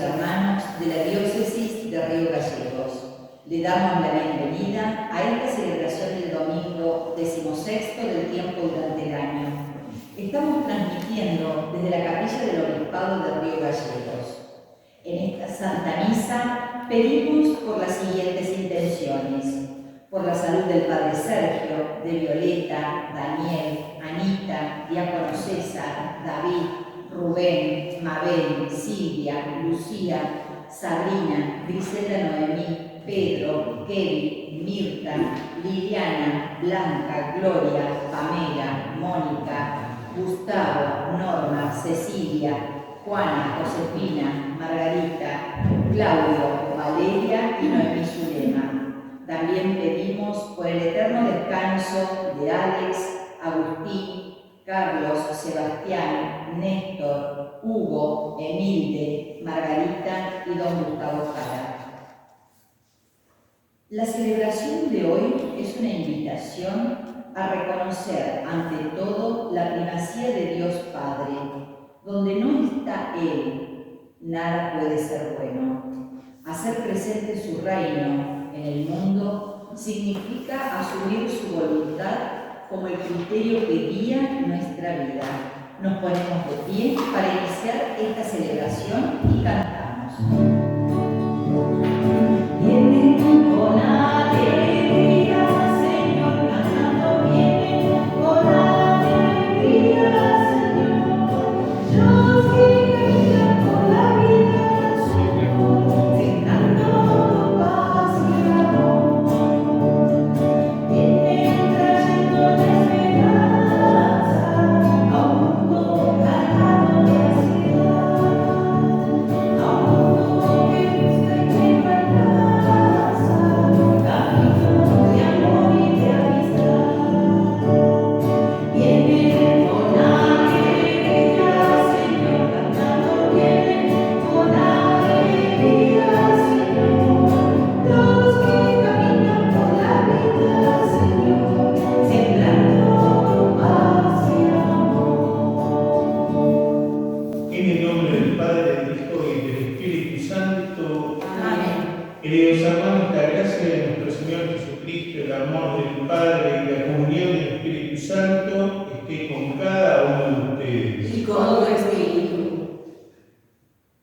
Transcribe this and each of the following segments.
hermanos de la diócesis de Río Gallegos. Le damos la bienvenida a esta celebración del domingo 16 del tiempo durante el año. Estamos transmitiendo desde la capilla del Obispado de Río Gallegos. En esta Santa Misa pedimos por las siguientes intenciones: por la salud del Padre Sergio, de Violeta, Daniel, Anita, Diácono César, David, Rubén, Mabel, Silvia, Lucía, Sabrina, Griselda Noemí, Pedro, Kevin, Mirta, Liliana, Blanca, Gloria, Pamela, Mónica, Gustavo, Norma, Cecilia, Juana, Josefina, Margarita, Claudio, Valeria y Noemí Zulema. También pedimos por el eterno descanso de Alex, Agustín, Carlos, Sebastián, Néstor, Hugo, Emilde, Margarita y don Gustavo Jara. La celebración de hoy es una invitación a reconocer ante todo la primacía de Dios Padre. Donde no está Él, nada puede ser bueno. Hacer presente su reino en el mundo significa asumir su voluntad como el criterio que guía nuestra vida. Nos ponemos de pie para iniciar esta celebración y cantamos. Vienen con alegría, Señor, cantando, vienen con alegría, Señor. Los que caminan por la vida, Señor, brindando paz y amor. Vienen trayendo la esperanza a un mundo cargado de ansiedad, a un mundo que busca y que no alcanza, camino de amor y de amistad. Vienen con alegría, Señor, cantando, vienen con alegría, Señor. Los que caminan por la vida, Señor, sembrando paz y amor. En el nombre del Padre, del Hijo y del Espíritu Santo. Amén. Queridos hermanos, la gracia de nuestro Señor Jesucristo, el amor del Padre y la comunión del Espíritu Santo esté con cada uno de ustedes. Y con tu espíritu.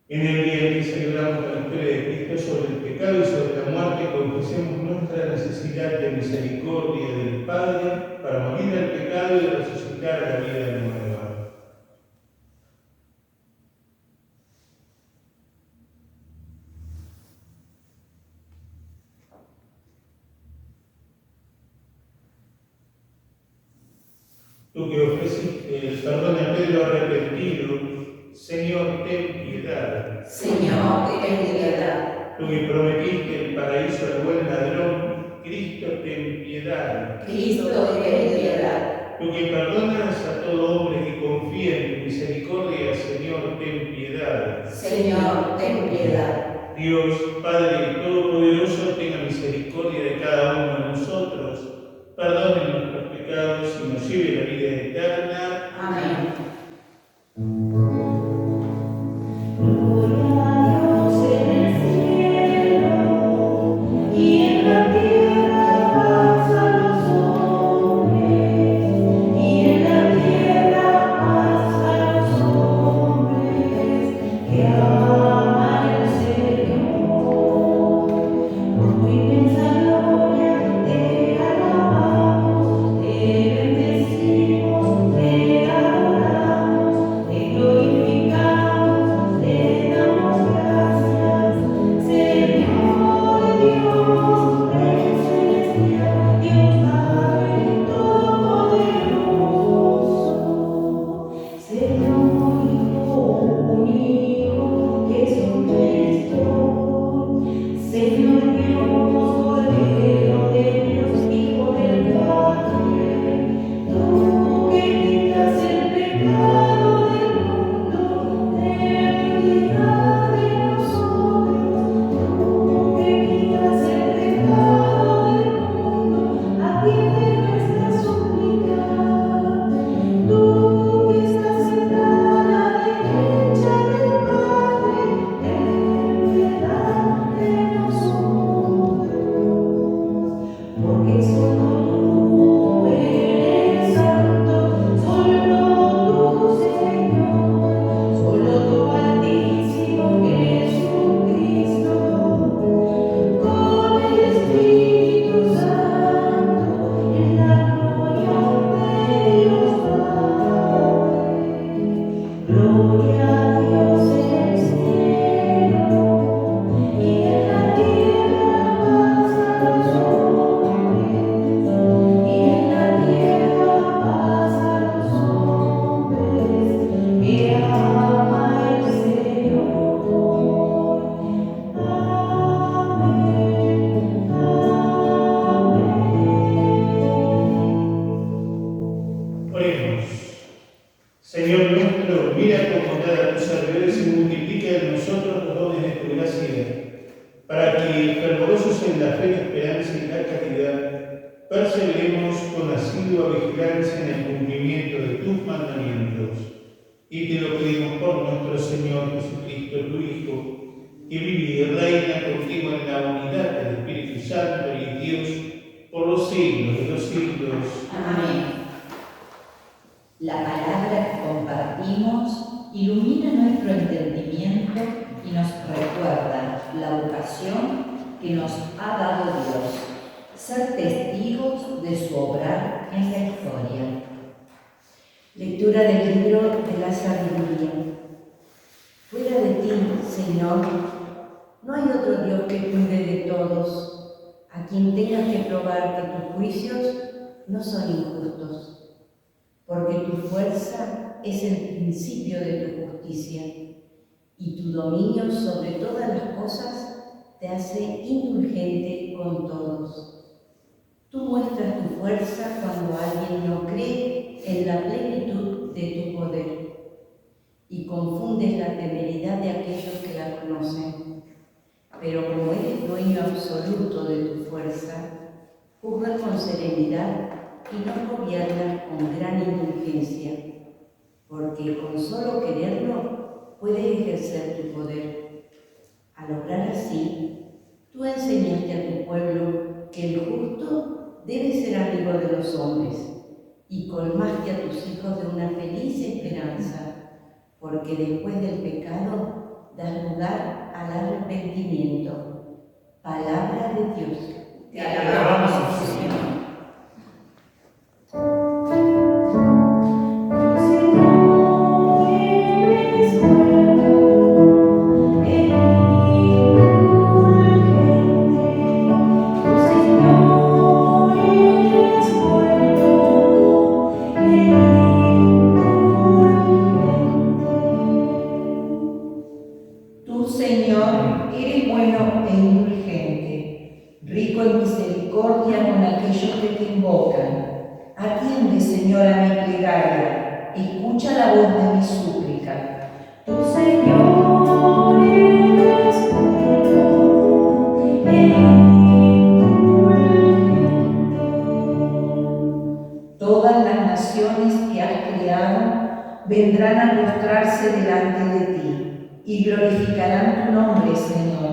En el día en que celebramos la victoria de Cristo sobre el pecado y sobre la muerte, confesemos nuestra necesidad de misericordia del Padre para morir al pecado y resucitar a la vida nueva. Tú que ofreciste el perdón a Pedro arrepentido, Señor, ten piedad. Señor, ten piedad. Tú que prometiste el paraíso al buen ladrón, Cristo, ten piedad. Cristo, ten piedad. Tú que perdonas a todo hombre que confía en tu misericordia, Señor, ten piedad. Señor, ten piedad. Dios, Padre Todopoderoso, tenga misericordia de cada uno de nosotros, perdone nuestros pecados y nos lleve a la vida eterna. Amén. Gloria a Dios en el cielo y en la tierra paz a los hombres, y en la tierra paz a los hombres que aman al Señor. Con tu inmensa gloria te alabamos, te bendecimos, te adoramos, te glorificamos, te damos gracias, Señor Dios, Rey celestial, Dios Padre todopoderoso, Señor Hijo único, asidua vigilancia en el cumplimiento de tus mandamientos. Y te lo pedimos por nuestro Señor Jesucristo, tu Hijo, que vive y reina contigo en la unidad del Espíritu Santo y Dios, por los siglos de los siglos. Amén. La palabra que compartimos ilumina nuestro entendimiento y nos recuerda la vocación que nos ha dado Dios, ser testigos de su obrar en la historia. Lectura del libro de la sabiduría. Fuera de ti, Señor, no hay otro Dios que cuide de todos, a quien tengas que probar que tus juicios no son injustos, porque tu fuerza es el principio de tu justicia, y tu dominio sobre todas las cosas te hace indulgente con todos. Tú muestras tu fuerza cuando alguien no cree en la plenitud de tu poder, y confundes la temeridad de aquellos que la conocen. Pero como eres dueño absoluto de tu fuerza, juzgas con serenidad y nos gobiernas con gran indulgencia, porque con solo quererlo puedes ejercer tu poder. Al obrar así, tú enseñaste a tu pueblo que el justo debe ser amigo de los hombres, y colmaste a tus hijos de una feliz esperanza, porque después del pecado das lugar al arrepentimiento. Palabra de Dios. Te alabamos, Señor. Tú, Señor, eres bueno e indulgente, rico en misericordia con aquellos que te invocan. Atiende, Señor, a mi plegaria, escucha la voz de mi súplica. Tu Señor eres bueno e indulgente. Todas las naciones que has creado vendrán a postrarse delante de ti y glorificarán tu nombre, Señor,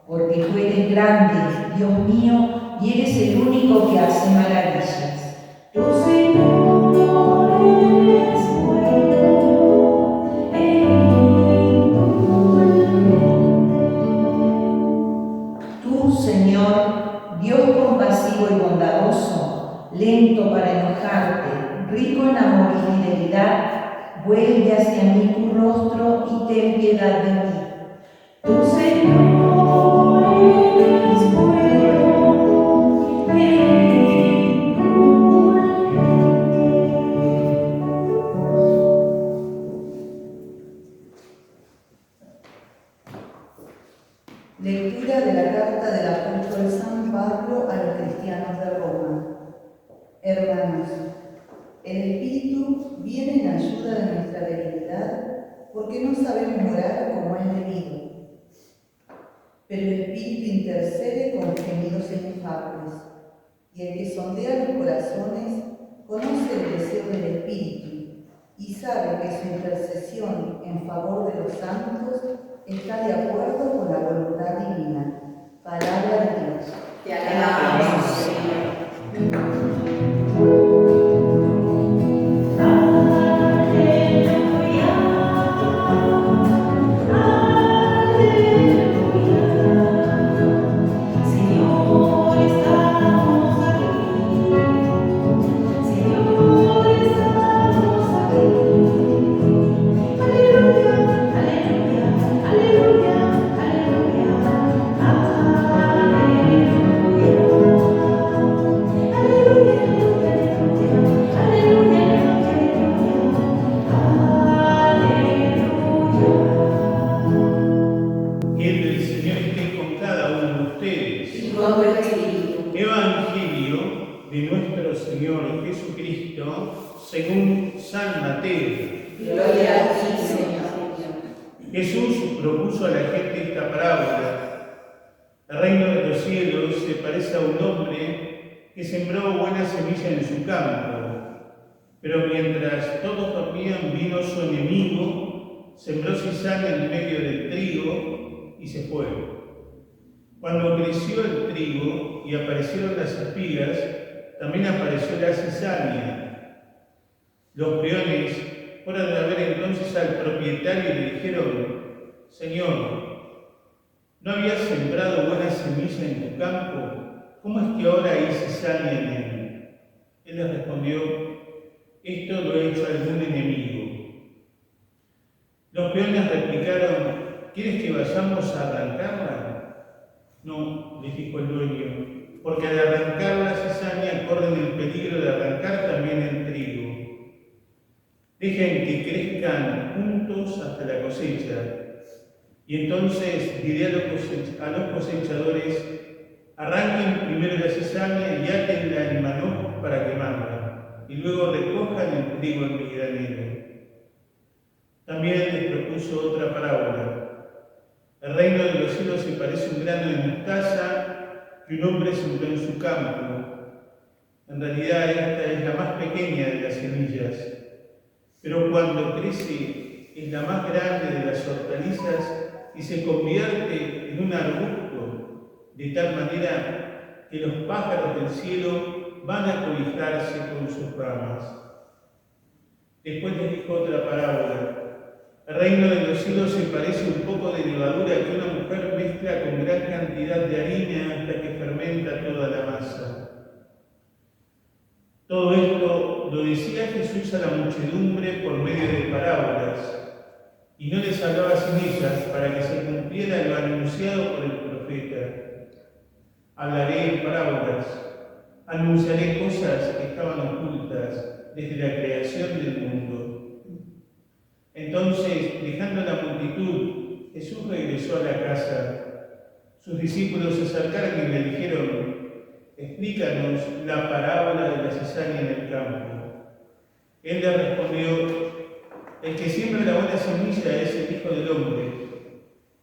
porque tú eres grande, Dios mío, y eres el único que hace maravillas. Tu Señor eres bueno e indulgente. Tú, Señor, Dios compasivo y bondadoso, lento para enojarte, rico en amor y fidelidad, vuelve hacia mí tu rostro y ten piedad de mí. Tu Señor eres bueno e indulgente. Lectura de la carta del apóstol San Pablo a los cristianos de Roma. Hermanos, el Espíritu viene en ayuda de nuestra debilidad porque no sabemos orar como es debido. Pero el Espíritu intercede con gemidos inefables, y el que sondea los corazones conoce el deseo del Espíritu y sabe que su intercesión en favor de los santos está de acuerdo con la voluntad divina. Palabra de Dios. Te alabamos, Señor. Evangelio de nuestro Señor Jesucristo según San Mateo. Gloria a ti, Señor. Jesús propuso a la gente esta parábola. El reino de los cielos se parece a un hombre que sembró buena semilla en su campo, pero mientras todos dormían vino su enemigo, sembró cizaña en medio del trigo y se fue. Cuando creció el trigo y aparecieron las espigas, también apareció la cizaña. Los peones fueron a ver entonces al propietario y le dijeron: Señor, ¿no habías sembrado buena semilla en tu campo? ¿Cómo es que ahora hay cizaña en él? Él les respondió: esto lo ha hecho algún enemigo. Los peones replicaron: ¿quieres que vayamos a arrancarla? No, les dijo el dueño, porque al arrancar la cizaña corren el peligro de arrancar también el trigo. Dejen que crezcan juntos hasta la cosecha. Y entonces diré a los cosechadores: arranquen primero la cizaña y átenla en manojo para quemarla, y luego recojan el trigo en mi granero. También les propuso otra parábola. El reino de los cielos se parece a un grano de mostaza que un hombre sembró en su campo. En realidad esta es la más pequeña de las semillas, pero cuando crece es la más grande de las hortalizas y se convierte en un arbusto, de tal manera que los pájaros del cielo van a cobijarse con sus ramas. Después les dijo otra parábola. El reino de los cielos se parece un poco de levadura que una mujer mezcla con gran cantidad de harina hasta que fermenta toda la masa. Todo esto lo decía Jesús a la muchedumbre por medio de parábolas, y no les hablaba sin ellas para que se cumpliera lo anunciado por el profeta. Hablaré en parábolas, anunciaré cosas que estaban ocultas desde la creación del mundo. Entonces, dejando la multitud, Jesús regresó a la casa. Sus discípulos se acercaron y le dijeron: explícanos la parábola de la cizaña en el campo. Él le respondió: el que siembra la buena semilla es el Hijo del Hombre.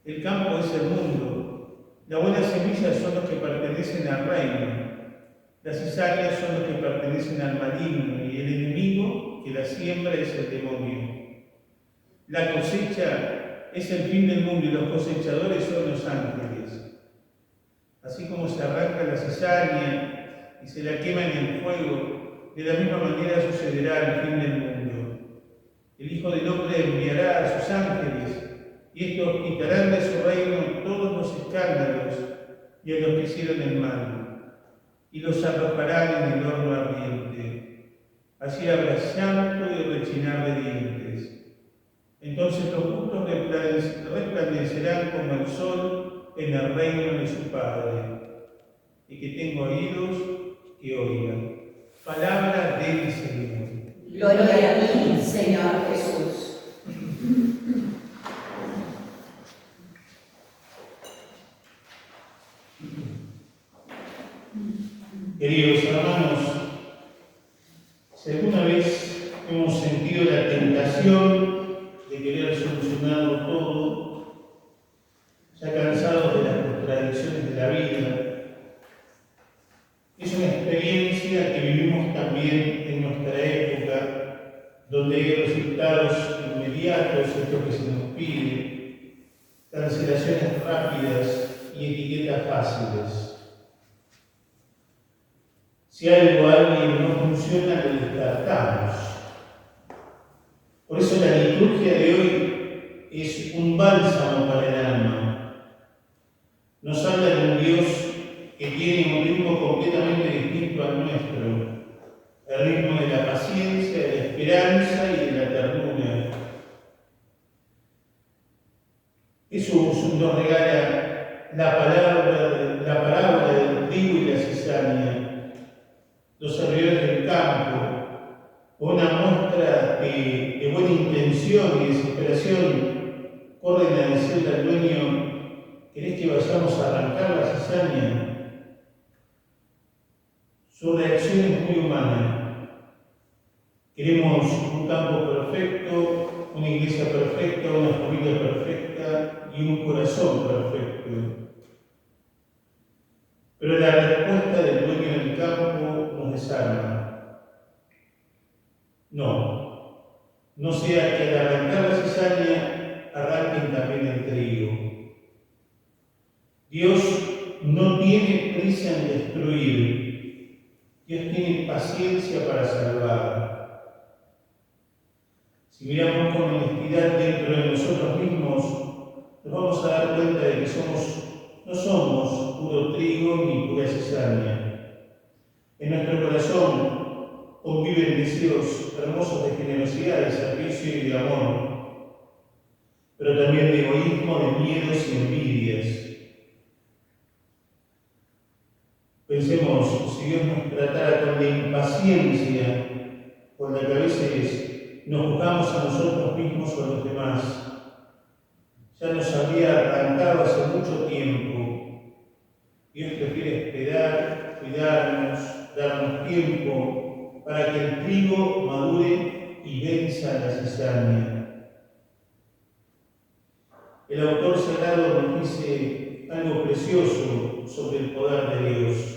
El campo es el mundo. La buena semilla son los que pertenecen al reino. Las cizañas son los que pertenecen al maligno, y el enemigo que la siembra es el demonio. La cosecha es el fin del mundo y los cosechadores son los ángeles. Así como se arranca la cizaña y se la quema en el fuego, de la misma manera sucederá al fin del mundo. El Hijo del Hombre enviará a sus ángeles, y estos quitarán de su reino todos los escándalos y a los que hicieron el mal, y los arrojarán en el horno ardiente. Así habrá llanto y rechinar de dientes. Entonces los justos resplandecerán como el sol en el reino de su Padre. Y que tengo oídos, que oigan. Palabra del Señor. Gloria a ti, Señor Jesús. Queridos hermanos, si alguna vez hemos sentido la tentación de querer solucionarlo todo, ya cansados de las contradicciones de la vida, es una experiencia que vivimos también en nuestra época, donde hay resultados inmediatos, esto que se nos pide, cancelaciones rápidas y etiquetas fáciles. Si algo a alguien no funciona, lo descartamos. Por eso la liturgia de hoy es un bálsamo para el alma. Nos habla de un Dios que tiene un ritmo completamente distinto al nuestro, el ritmo de la paciencia, de la esperanza y de la ternura. Jesús nos regala la parábola del trigo y la cizaña, los servidores del campo, una muestra de buena intención y desesperación, corren a decirle al dueño: ¿querés que vayamos a arrancar la cizaña? Su reacción es muy humana. Queremos un campo perfecto, una iglesia perfecta, una familia perfecta y un corazón perfecto. Pero la respuesta del dueño del campo desarma. No sea que al arrancar la cizaña arranquen también el trigo. Dios no tiene prisa en destruir, Dios tiene paciencia para salvar. Si miramos con honestidad dentro de nosotros mismos, nos vamos a dar cuenta de que no somos puro trigo ni pura cizaña. En nuestro corazón conviven deseos hermosos de generosidad, de sacrificio y de amor, pero también de egoísmo, de miedos y envidias. Pensemos, si Dios nos tratara con la impaciencia con la que a veces nos juzgamos a nosotros mismos o a los demás, ya nos habría arrancado hace mucho tiempo. Dios prefiere esperar, cuidarnos, darnos tiempo para que el trigo madure y venza la cizaña. El autor sagrado nos dice algo precioso sobre el poder de Dios.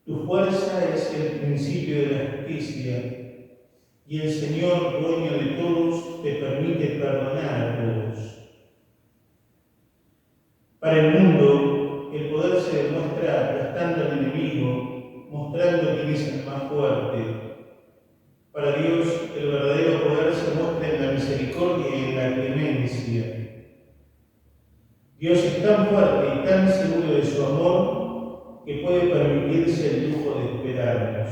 Tu fuerza es el principio de la justicia, y el Señor, dueño de todos, te permite perdonar a todos. Para el mundo, el poder se demuestra aplastando al enemigo, mostrando quién es el más fuerte. Para Dios, el verdadero poder se muestra en la misericordia y en la clemencia. Dios es tan fuerte y tan seguro de su amor que puede permitirse el lujo de esperarnos.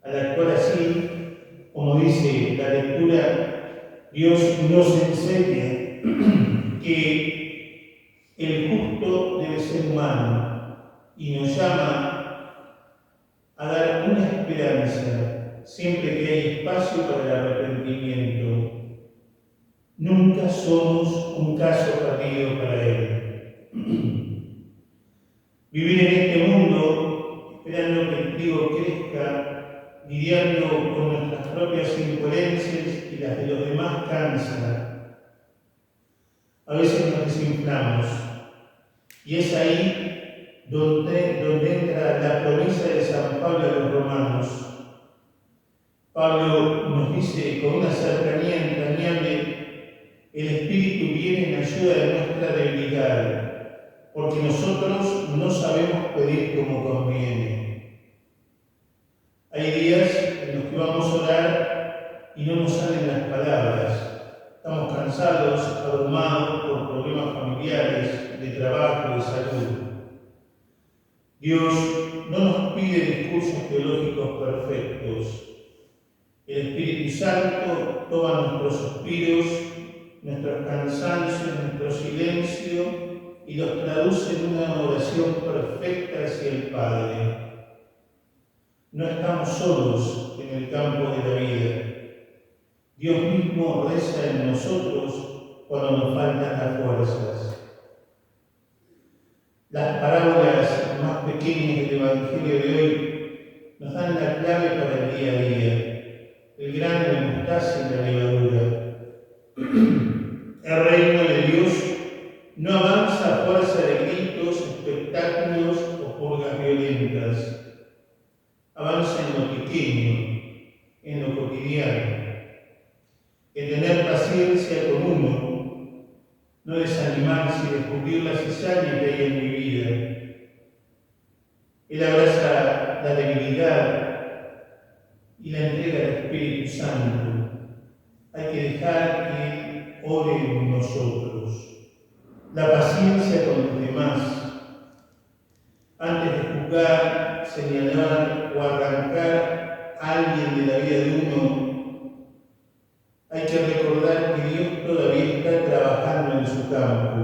Al actuar así, como dice la lectura, Dios nos enseña que el justo debe ser humano y nos llama a dar una esperanza siempre que hay espacio para el arrepentimiento. Nunca somos un caso perdido para Él. Vivir en este mundo esperando que el trigo crezca, lidiando con nuestras propias incoherencias y las de los demás cansa. A veces nos desinflamos y es ahí donde entra la promesa de San Pablo a los romanos. Pablo nos dice con una cercanía entrañable: el Espíritu viene en ayuda de nuestra debilidad, porque nosotros no sabemos pedir como conviene. Hay días en los que vamos a orar y no nos salen las palabras. Estamos cansados, abrumados por problemas familiares, de trabajo, de salud. Dios no nos pide discursos teológicos perfectos. El Espíritu Santo toma nuestros suspiros, nuestros cansancios, nuestro silencio y los traduce en una oración perfecta hacia el Padre. No estamos solos en el campo de la vida. Dios mismo reza en nosotros cuando nos faltan las fuerzas. Las parábolas más pequeñas del Evangelio de hoy nos dan la clave para el día a día. El grano de mostaza y la levadura. El reino de Dios no avanza a fuerza de gritos, espectáculos o purgas violentas. Avanza en lo pequeño, en lo cotidiano. En tener paciencia con uno, no desanimarse y descubrir la cizaña que hay en mi vida. Él abraza la debilidad y la entrega del Espíritu Santo. Hay que dejar que Él ore en nosotros. La paciencia con los demás. Antes de juzgar, señalar o arrancar a alguien de la vida de uno, hay que recordar que Dios todavía está trabajando en su campo.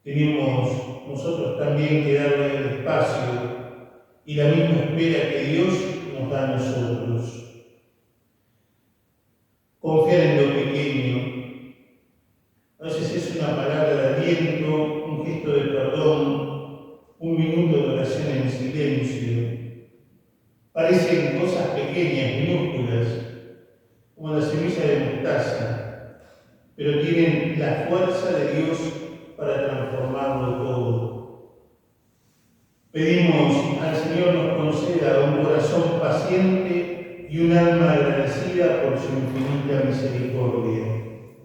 Tenemos nosotros también que darle el espacio y la misma espera que Dios nos da a nosotros. Confiar en lo pequeño. A veces es una palabra de aliento, un gesto de perdón, un minuto de oración en silencio. Parecen cosas pequeñas, minúsculas, como la semilla de mostaza, pero tienen la fuerza de Dios para transformarlo todo. Pedimos al Señor nos conceda un corazón paciente y un alma agradecida por su infinita misericordia.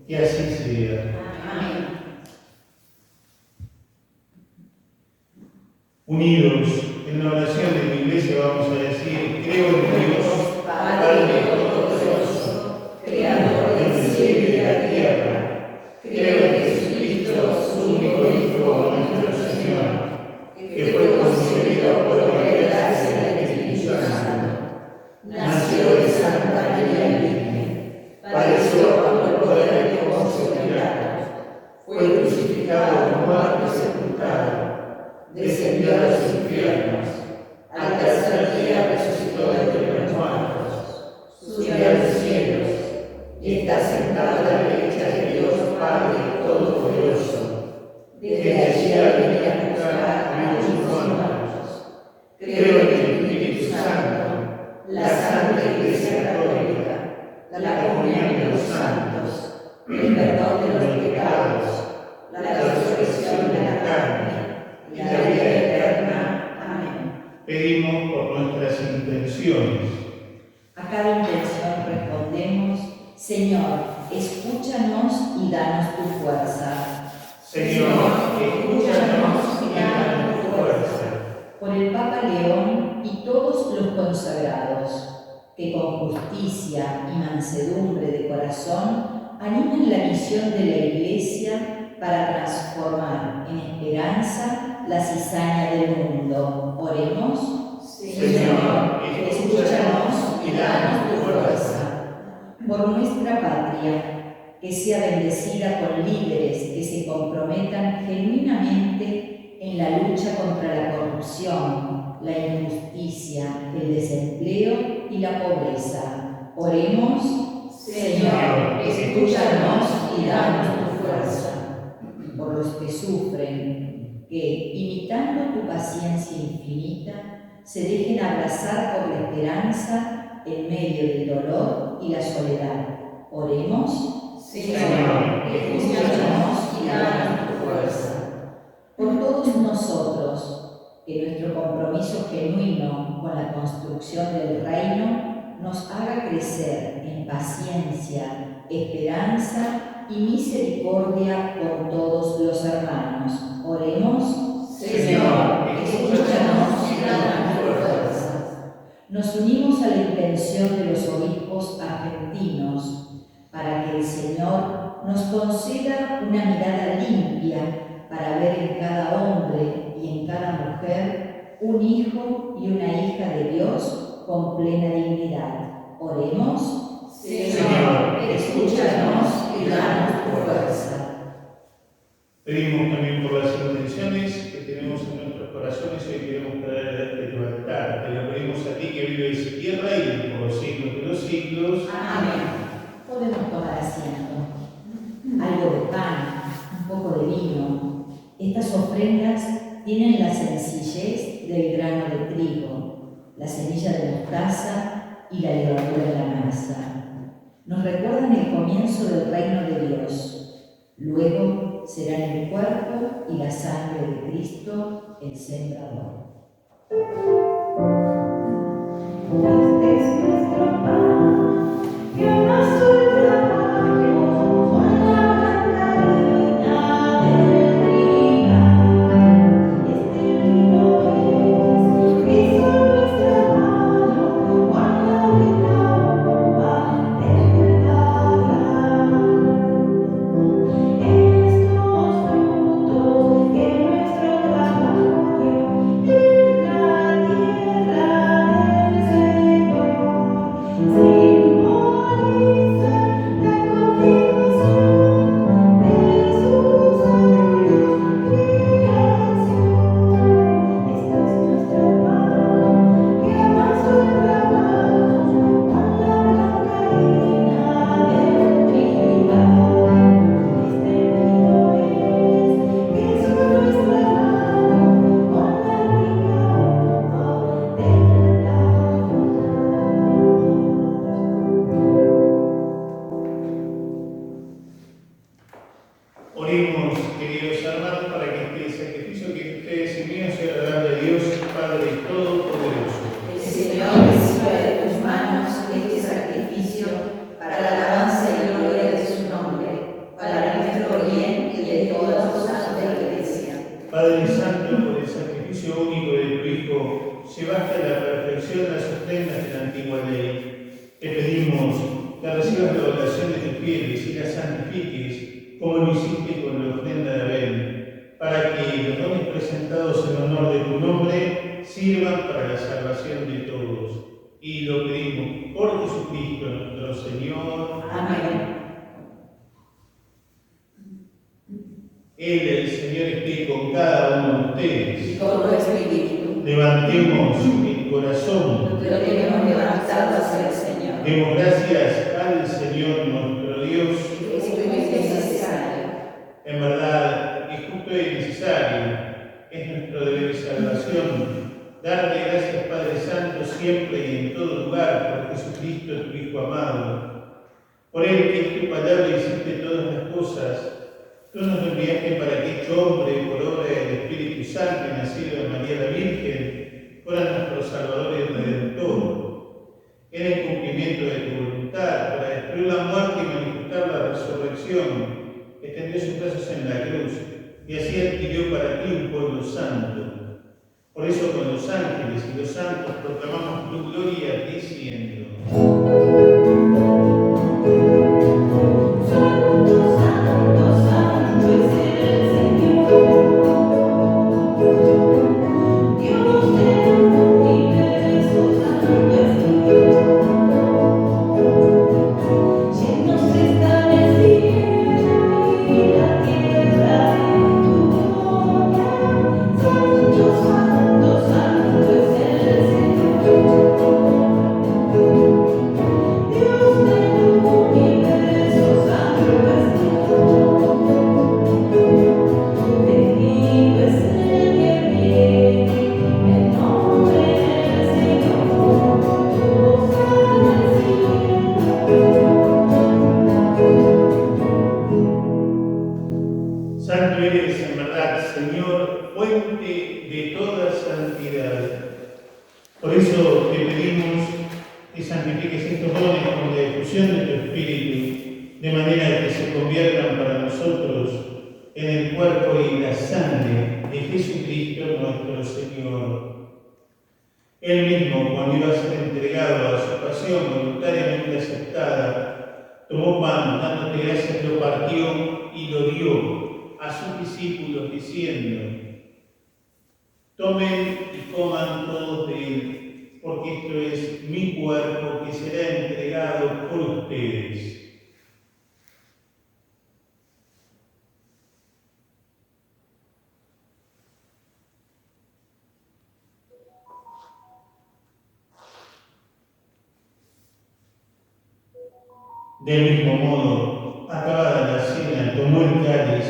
Que así sea. Amén. Unidos en la oración de la Iglesia vamos a decir: creo en Dios, Padre Todopoderoso, Creador del cielo y de la tierra. Creo en Jesucristo, su único Hijo, nuestro Señor, que fue concebido por obra y gracia del Espíritu Santo. Nació de Santa María Virgen, padeció bajo el poder de Poncio Pilato, fue crucificado, muerto y sepultado, descendió a los infiernos, al tercer día resucitó de entre los muertos, subió a los cielos y está sentado a la derecha de Dios Padre Todopoderoso. Desde allí ha venido a juzgar a vivos y muertos. Creo en el Espíritu Santo, la Santa Iglesia Católica, la comunión de los santos, el perdón de los pecados, la resurrección de la carne y la vida eterna. Amén. Pedimos por nuestras intenciones. A cada intención respondemos: Señor, escúchanos y danos tu fuerza. Señor, escúchanos y danos tu fuerza. Por el Papa León y todos los consagrados, que con justicia y mansedumbre de corazón animan la misión de la Iglesia para transformar en esperanza la cizaña del mundo. Oremos. Señor, escúchanos y danos tu fuerza. Por nuestra patria, que sea bendecida con líderes que se comprometan genuinamente en la lucha contra la corrupción, la injusticia, el desempleo y la pobreza. Oremos. Señor, escúchanos y danos tu fuerza. Por los que sufren, que, imitando tu paciencia infinita, se dejen abrazar por la esperanza en medio del dolor y la soledad. Oremos. Señor, escúchanos y danos tu fuerza. Por todos nosotros, que nuestro compromiso genuino con la construcción del reino nos haga crecer en paciencia, esperanza y misericordia por todos los hermanos. Oremos. Señor, escúchanos y danos tu fuerza. Nos unimos a la intención de los obispos argentinos para que el Señor nos conceda una mirada limpia para ver en cada hombre y en cada mujer un hijo y una hija de Dios con plena dignidad. Oremos. Señor, escúchanos y danos tu fuerza. Pedimos también por las intenciones que tenemos en nuestros corazones y hoy queremos traer de tu altar. Te lo pedimos a ti que vives y reinas por los siglos de los siglos. Amén. Podemos tomar asiento. Algo de pan, un poco de vino. Estas ofrendas tienen la sencillez del grano de trigo, la semilla de mostaza y la levadura de la masa. Nos recuerdan el comienzo del reino de Dios. Luego serán el cuerpo y la sangre de Cristo, el sembrador. Este es nuestro pan, que más hoy trabajemos con la cantarina del trigal. Este vino es, que hizo nuestra mano, con la rica uva del Cagán. Estos frutos que nuestro trabajo en la tierra del Señor simbolizan la continuación de su sagrada creación. Este es nuestro pan, que amas el trabajo con la blanca harina del trigal. Este vino es, que hizo nuestra mano con la rica uva del Cagán. Oremos, queridos hermanos, para que este sacrificio que ustedes y mío sea agradable a Dios Padre Todopoderoso. El Señor reciba de tus manos este sacrificio para la alabanza y gloria de su nombre, para nuestro bien y de todos los santos de la Iglesia. Padre Santo, por el sacrificio único de tu Hijo, llevaste a la perfección las ofrendas de la antigua ley. Te pedimos que recibas la oración de tus fieles y la santifiques, como lo hiciste con la ofrenda de Abel, para que los dones presentados en honor de tu nombre sirvan para la salvación de todos. Y lo pedimos por Jesucristo nuestro Señor. Amén. Él, el Señor, esté con cada uno de ustedes. Y con tu espíritu, Levantemos el corazón. lo tenemos levantado hacia el Señor. Demos gracias al Señor nuestro Dios. Esto es necesario. En verdad, es justo y necesario. Es nuestro deber de salvación. Darte gracias, Padre Santo, siempre y en todo lugar, por Jesucristo, tu Hijo amado. Por Él, que es tu palabra, hiciste todas las cosas. Tú nos enviaste para que, hecho hombre, por obra del Espíritu Santo y nacido de María la Virgen, fuera nuestro Salvador y Redentor. En el cumplimiento de tu voluntad, para destruir la muerte y manifestar la resurrección, extendió sus brazos en la cruz y así adquirió para ti un pueblo santo. Por eso con los ángeles y los santos proclamamos tu gloria diciendo: Santo, santo, santo es el Señor, Dios del universo, santo es Dios. Llenos están el cielo y la tierra de tu gloria. Santo, santo, santo es el Señor, Dios del universo, santo es Dios. Bendito es el que viene en nombre del Señor. Hosana al cielo. Santo eres en verdad, Señor, fuente de toda santidad. Por eso te pedimos que santifiques estos dones con la efusión de tu Espíritu, de manera que se conviertan para nosotros en el cuerpo y la sangre de Jesucristo nuestro Señor. Él mismo, cuando iba a ser entregado a su pasión voluntariamente aceptada, tomó pan, dándote gracias, lo partió y lo dio a sus discípulos, diciendo: tomen y coman todos de él, porque esto es mi cuerpo que será entregado por ustedes. Del mismo modo, acabada la cena, tomó el cáliz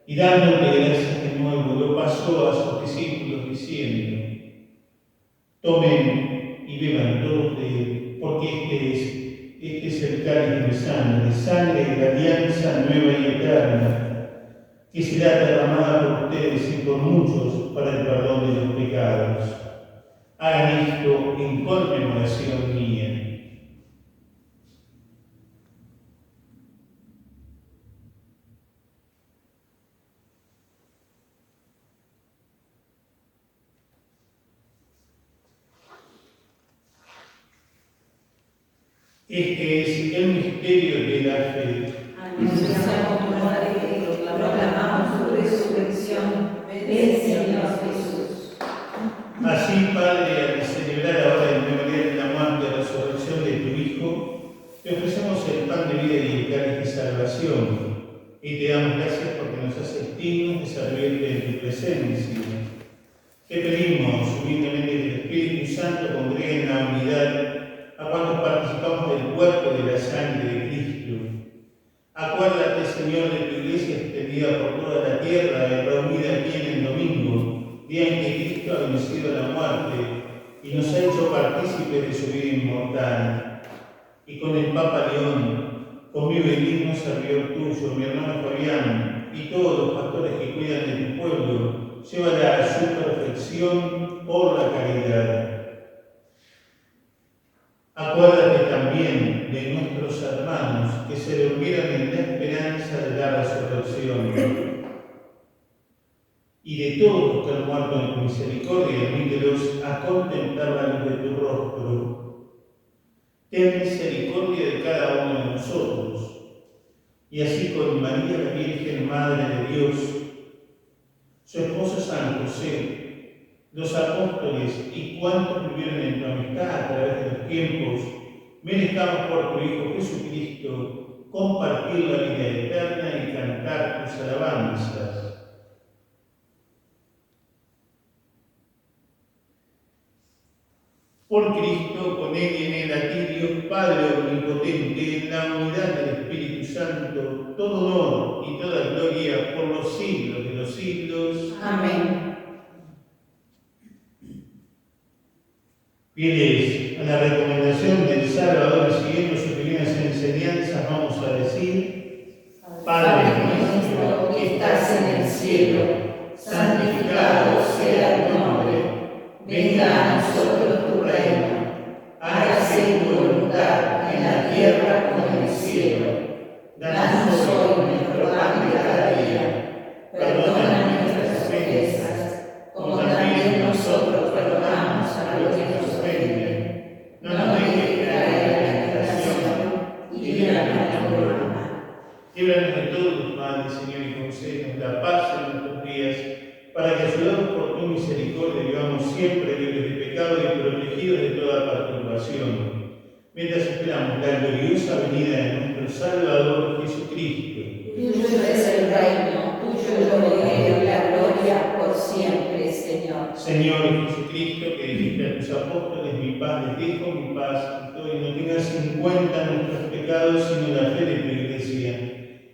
y dándole gracias de nuevo, lo pasó a sus discípulos diciendo: tomen y beban todos de él, porque este es el cáliz de mi sangre, sangre de la alianza nueva y eterna, que será derramada por ustedes y por muchos para el perdón de los pecados. Hagan esto en conmemoración mía. Este es el misterio de la fe. Anunciamos tu muerte y proclamamos tu resurrección. Ven, Señor Jesús. Así, Padre, al celebrar ahora el memorial de la muerte y resurrección de tu Hijo, te ofrecemos el pan de vida y el cáliz de salvación, y te damos gracias porque nos haces dignos de servirte en tu presencia. Te pedimos humildemente que el Espíritu Santo congregue en la unidad a cuantos participamos del cuerpo y de la sangre de Cristo. Acuérdate, Señor, de tu iglesia extendida por toda la tierra y reunida aquí en el domingo, día en que Cristo ha vencido la muerte y nos ha hecho partícipes de su vida inmortal. Y con el Papa León, conmigo el digno servidor tuyo, mi hermano Fabián, y todos los pastores que cuidan de tu pueblo, llévala a su perfección por la caridad. Acuérdate también de nuestros hermanos que se durmieron en la esperanza de la resurrección, y de todos los que han muerto en tu misericordia, admítelos a contemplar la luz de tu rostro. Ten misericordia de cada uno de nosotros, y así con María la Virgen, Madre de Dios, su esposo San José, los apóstoles y cuantos vivieron en tu amistad a través de los tiempos, merezcamos por tu Hijo Jesucristo compartir la vida eterna y cantar tus alabanzas. Por Cristo, con Él y en Él, a ti, Dios Padre Omnipotente, en la unidad del Espíritu Santo, todo honor y toda gloria por los siglos de los siglos. Amén. Fieles a la recomendación del Salvador y siguiendo sus divinas enseñanzas, vamos a decir: Padre nuestro que estás en el cielo, santificado sea tu nombre. Venga a nosotros tu reino. Hágase tu voluntad en la tierra como en el cielo. Danos hoy nuestro pan de cada día. Perdona nuestras ofensas, como también nosotros perdonamos a los que nos ofenden. No nos dejes caer en la tentación y líbranos del mal. Líbranos de todos los males, Señor, y concédenos la paz en nuestros días, para que, ayudados por tu misericordia, vivamos siempre libres de pecado y protegidos de toda perturbación, mientras esperamos la gloriosa venida de nuestro Salvador Jesucristo. Tuyo es el reino, tuyo el poder y la gloria por siempre, Señor. Señor Jesucristo, que dijiste a tus apóstoles: mi paz les dejo, mi paz les doy. No tengas en cuenta nuestros pecados, sino la fe de tu Iglesia.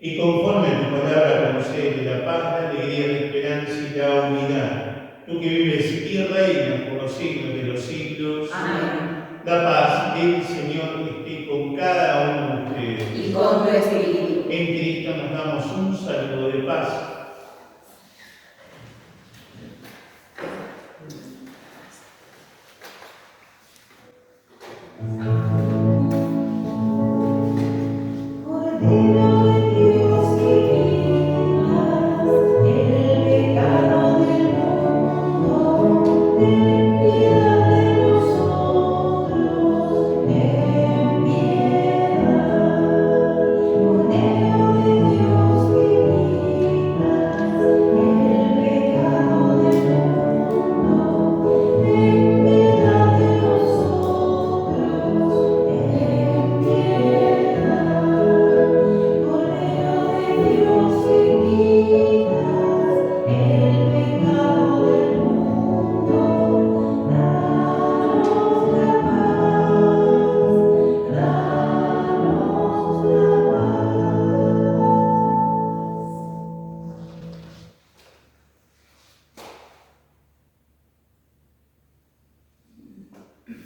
Y conforme a tu palabra concede la paz, la alegría, la esperanza y la unidad. Tú que vives y reinas por los siglos de los siglos. Amén. La paz del Señor esté con cada uno de ustedes. Y con tu espíritu. En Cristo nos damos un saludo de paz.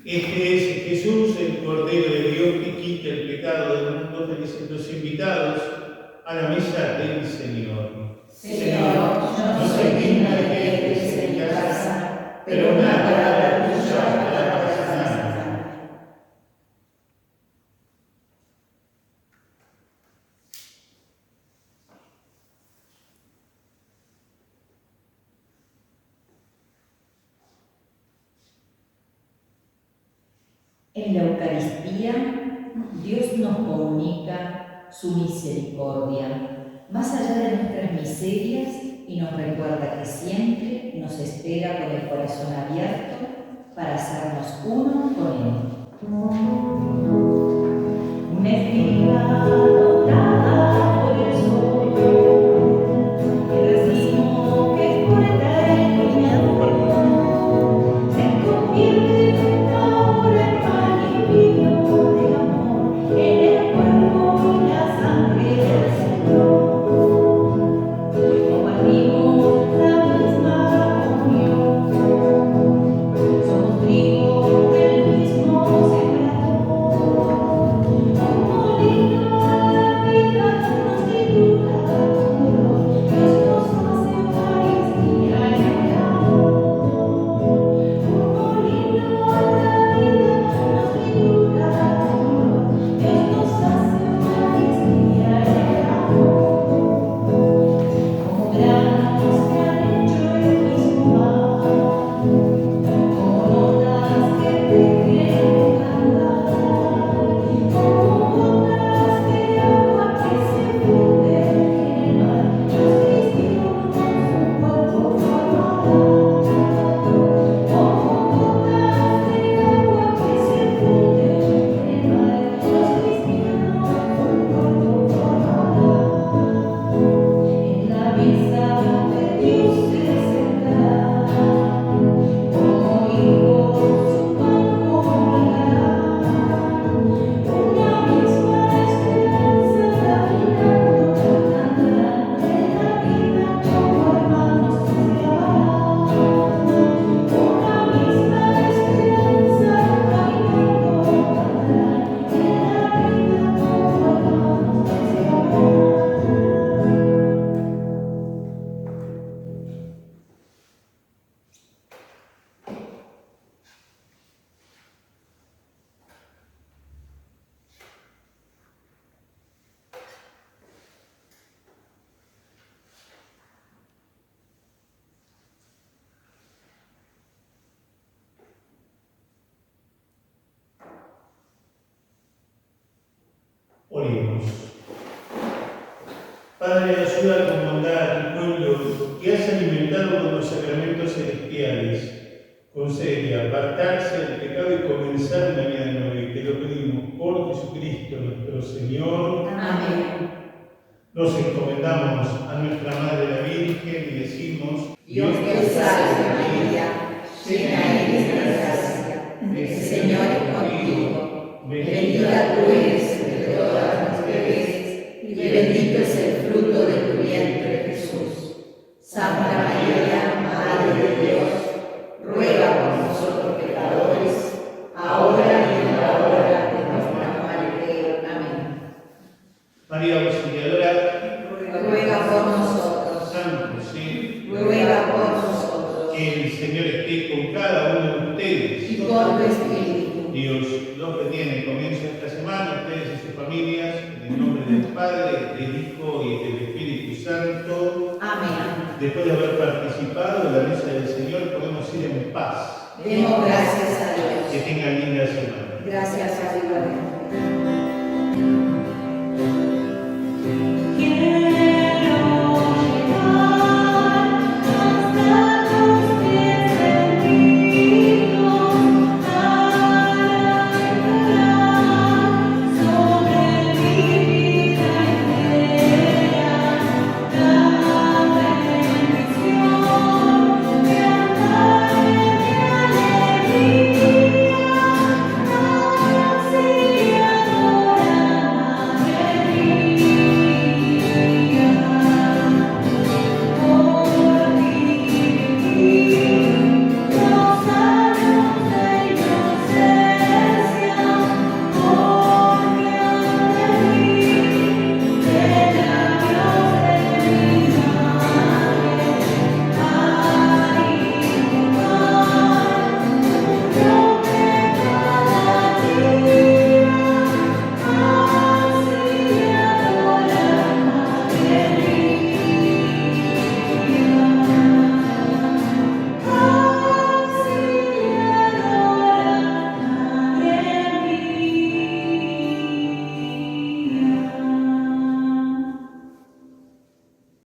Este es Jesús, el Cordero de Dios que quita el pecado del mundo. Felices los invitados a la mesa del Señor. Señor, yo no soy digna de que entres en mi casa, pero una palabra tuya bastará para sanarme. En la Eucaristía, Dios nos comunica su misericordia, más allá de nuestras miserias, y nos recuerda que siempre nos espera con el corazón abierto para hacernos uno con Él. Una espiga dotada por el sol, el racimo que es por eternidad, se convierte en una obra magnífica de amor en el cuerpo y la sangre del Señor. Compartimos la misma comunión, somos trigo del mismo sembrador, un molino a la vida. Oremos. Padre, ayuda con bondad a tu pueblo que has alimentado con los sacramentos celestiales. Concede apartarse del pecado y comenzar una vida nueva. Y te lo pedimos por Jesucristo nuestro Señor. Amén. Nos encomendamos a nuestra Madre la Virgen y decimos: Dios te salve María, llena eres de gracia, el Señor es contigo. Bendita tú eres entre todas las mujeres, y bendito es el fruto de tu vientre, Jesús. Santa María, Madre de Dios, ruega por nosotros pecadores, ahora y en la hora de nuestra muerte. Amén. María Auxiliadora, Ruega por nosotros. San José, Ruega por nosotros. que el Señor esté con cada uno de ustedes. Y con tu espíritu. Dios los bendiga en el comienzo de esta semana, ustedes y sus familias, en el nombre del Padre, del Hijo y del Espíritu Santo. Amén. Después de haber participado de la mesa del Señor, podemos ir en paz. Demos gracias a Que Dios. tengan linda semana. Gracias a Dios.